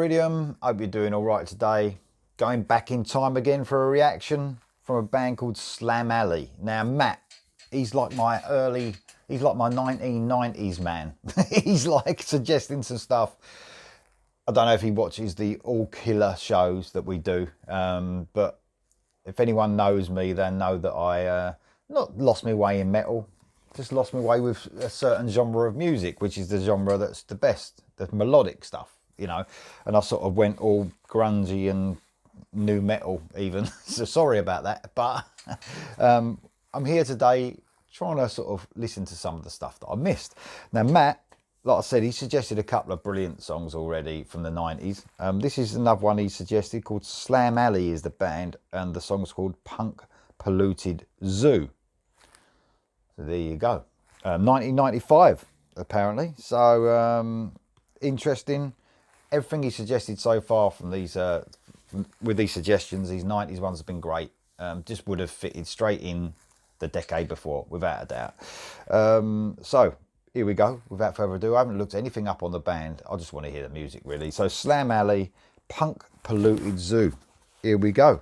Iridium. Hope you're doing all right today. Going back in time again for a reaction from a band called Slam Alley. Now Matt, he's like my 1990s man. He's like suggesting some stuff. I don't know if he watches the All Killer shows that we do, but if anyone knows me, they know that I not lost my way in metal, just lost my way with a certain genre of music, which is the genre that's the best, the melodic stuff, you know. And I sort of went all grungy and new metal even. So sorry about that, but I'm here today trying to sort of listen to some of the stuff that I missed. Now Matt, like I said, he suggested a couple of brilliant songs already from the 90s. This is another one he suggested called Slam Alley is the band, and the song's called Punk Polluted Zoo. So there you go. 1995 apparently. So interesting. Everything he suggested so far from these with these suggestions, these 90s ones have been great. Just would have fitted straight in the decade before, without a doubt. So here we go. Without further ado, I haven't looked anything up on the band. I just want to hear the music really. So Slam Alley, Punk Polluted Zoo. Here we go.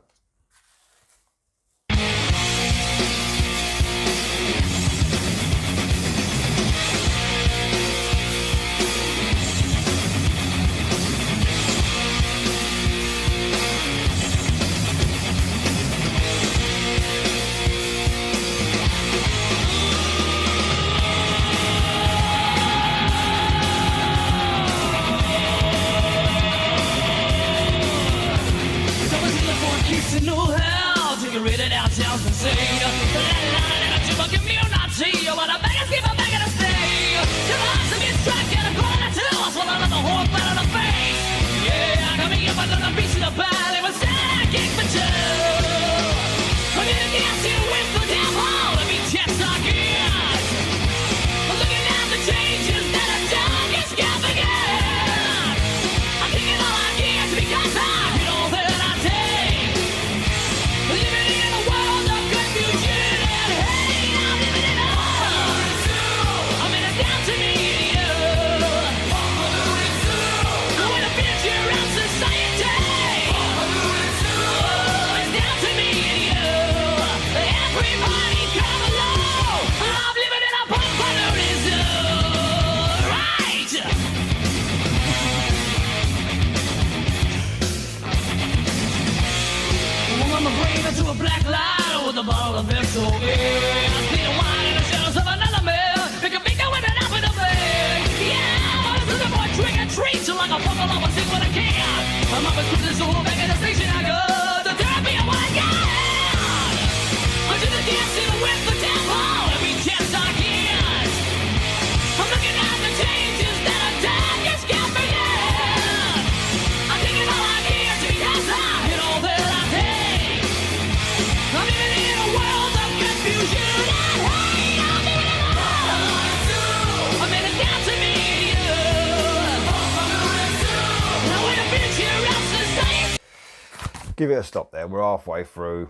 Give it a stop there. We're halfway through.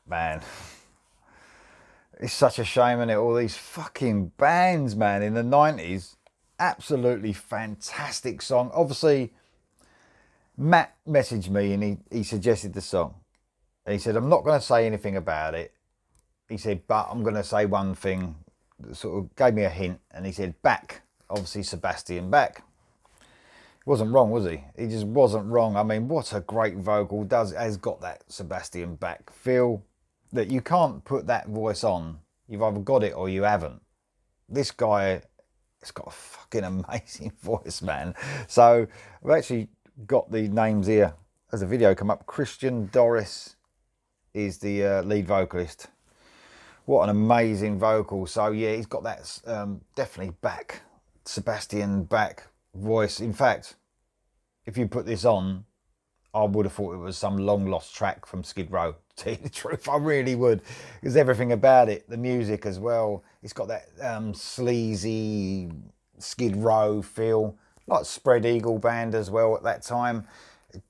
Man, it's such a shame, isn't it? All these fucking bands, man, in the 90s. Absolutely fantastic song. Obviously, Matt messaged me and he suggested the song. And he said, I'm not going to say anything about it. He said, but I'm going to say one thing that sort of gave me a hint. And he said, Bach. Obviously, Sebastian Bach. He wasn't wrong, was he? He just wasn't wrong. I mean, what a great vocal. Has got that Sebastian Bach feel that you can't put that voice on. You've either got it or you haven't. This guy has got a fucking amazing voice, man. So I've actually got the names here as the video come up. Christian Doris is the lead vocalist. What an amazing vocal. So yeah, he's got that definitely Bach, Sebastian Bach voice. In fact, if you put this on, I would have thought it was some long lost track from Skid Row, to tell you the truth. I really would, because everything about it, the music as well, it's got that sleazy Skid Row feel, like Spread Eagle band as well at that time.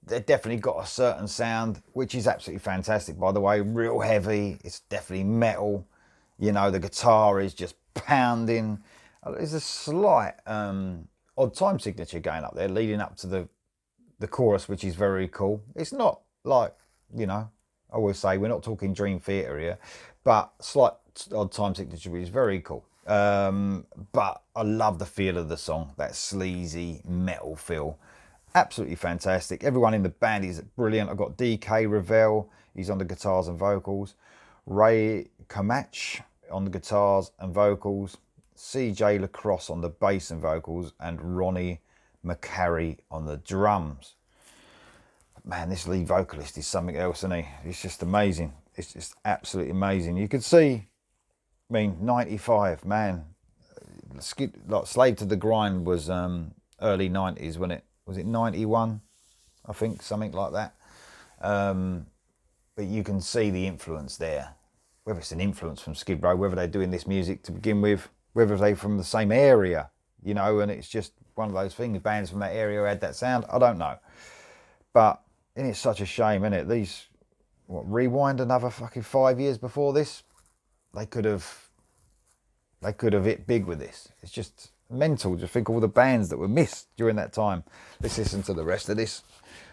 They definitely got a certain sound, which is absolutely fantastic, by the way. Real heavy. It's definitely metal. You know, the guitar is just pounding. There's a slight odd time signature going up there, leading up to the the chorus, which is very cool. It's not like, you know, I always say we're not talking Dream Theater here, but slight odd time signature is very cool. But I love the feel of the song, that sleazy metal feel. Absolutely fantastic. Everyone in the band is brilliant. I've got DK Ravel, he's on the guitars and vocals. Ray Kamach on the guitars and vocals. CJ Lacrosse on the bass and vocals. And Ronnie McCarry on the drums. Man, this lead vocalist is something else, isn't he? It's just amazing. It's just absolutely amazing. You could see, I mean, 95, man. Like Slave to the Grind was early 90s, wasn't it? Was it 91? I think, something like that. But you can see the influence there. Whether it's an influence from Skid Row, whether they're doing this music to begin with, whether they're from the same area, you know, and it's just one of those things, bands from that area had that sound, I don't know. But it's such a shame, isn't it? These, rewind another fucking 5 years before this, they could have hit big with this. It's just mental to think all the bands that were missed during that time. Let's listen to the rest of this.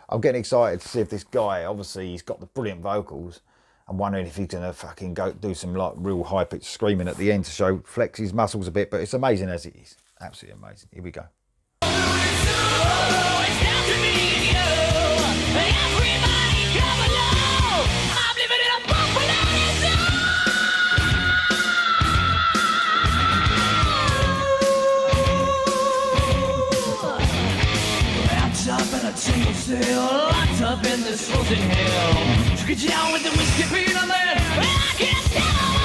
I'm getting excited to see if this guy, obviously he's got the brilliant vocals. I'm wondering if he's gonna fucking go do some like real high pitched screaming at the end to show flex his muscles a bit, but it's amazing as it is. Absolutely amazing. Here we go. Locked up in this frozen hell. Took it down with the whiskey beat on there. I can't tell on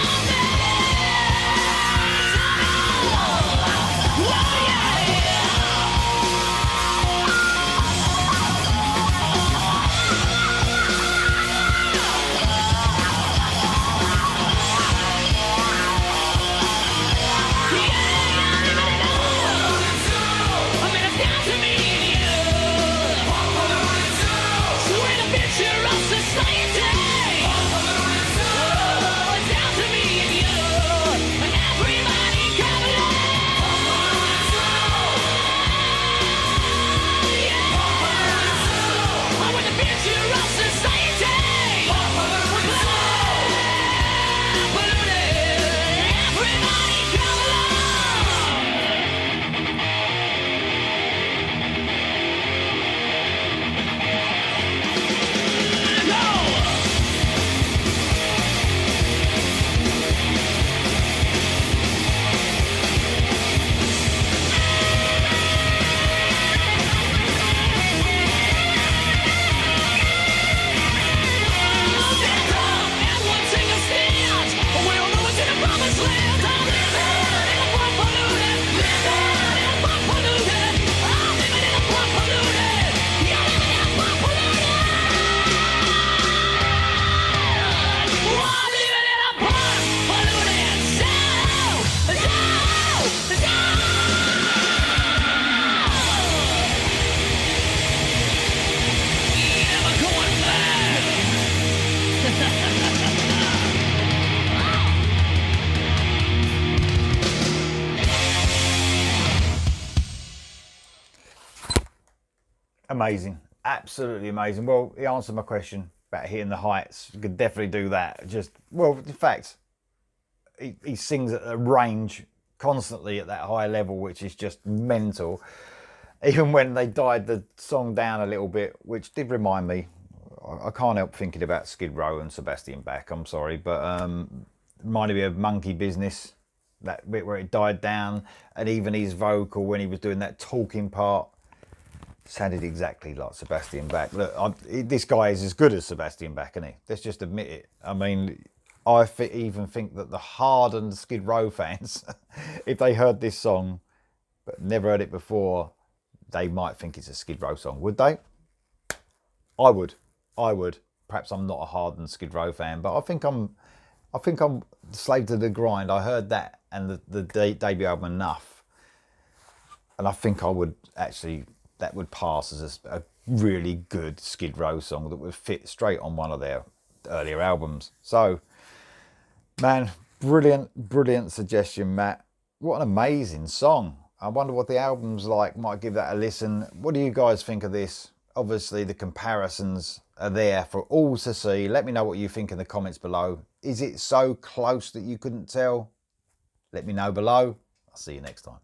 Amazing, absolutely amazing. Well, he answered my question about hitting the heights. You could definitely do that. Just, well, in fact, he sings at a range constantly at that high level, which is just mental. Even when they died the song down a little bit, which did remind me, I can't help thinking about Skid Row and Sebastian Bach, I'm sorry, but reminded me of Monkey Business, that bit where it died down, and even his vocal when he was doing that talking part sounded exactly like Sebastian Bach. Look, this guy is as good as Sebastian Bach, isn't he? Let's just admit it. I mean, I even think that the hardened Skid Row fans, if they heard this song but never heard it before, they might think it's a Skid Row song. Would they? I would. Perhaps I'm not a hardened Skid Row fan, but I think I'm Slave to the Grind. I heard that and the debut album enough, and I think I would actually, that would pass as a really good Skid Row song that would fit straight on one of their earlier albums. So, man, brilliant suggestion, Matt. What an amazing song. I wonder what the album's like. Might give that a listen. What do you guys think of this? Obviously, the comparisons are there for all to see. Let me know what you think in the comments below. Is it so close that you couldn't tell? Let me know below. I'll see you next time.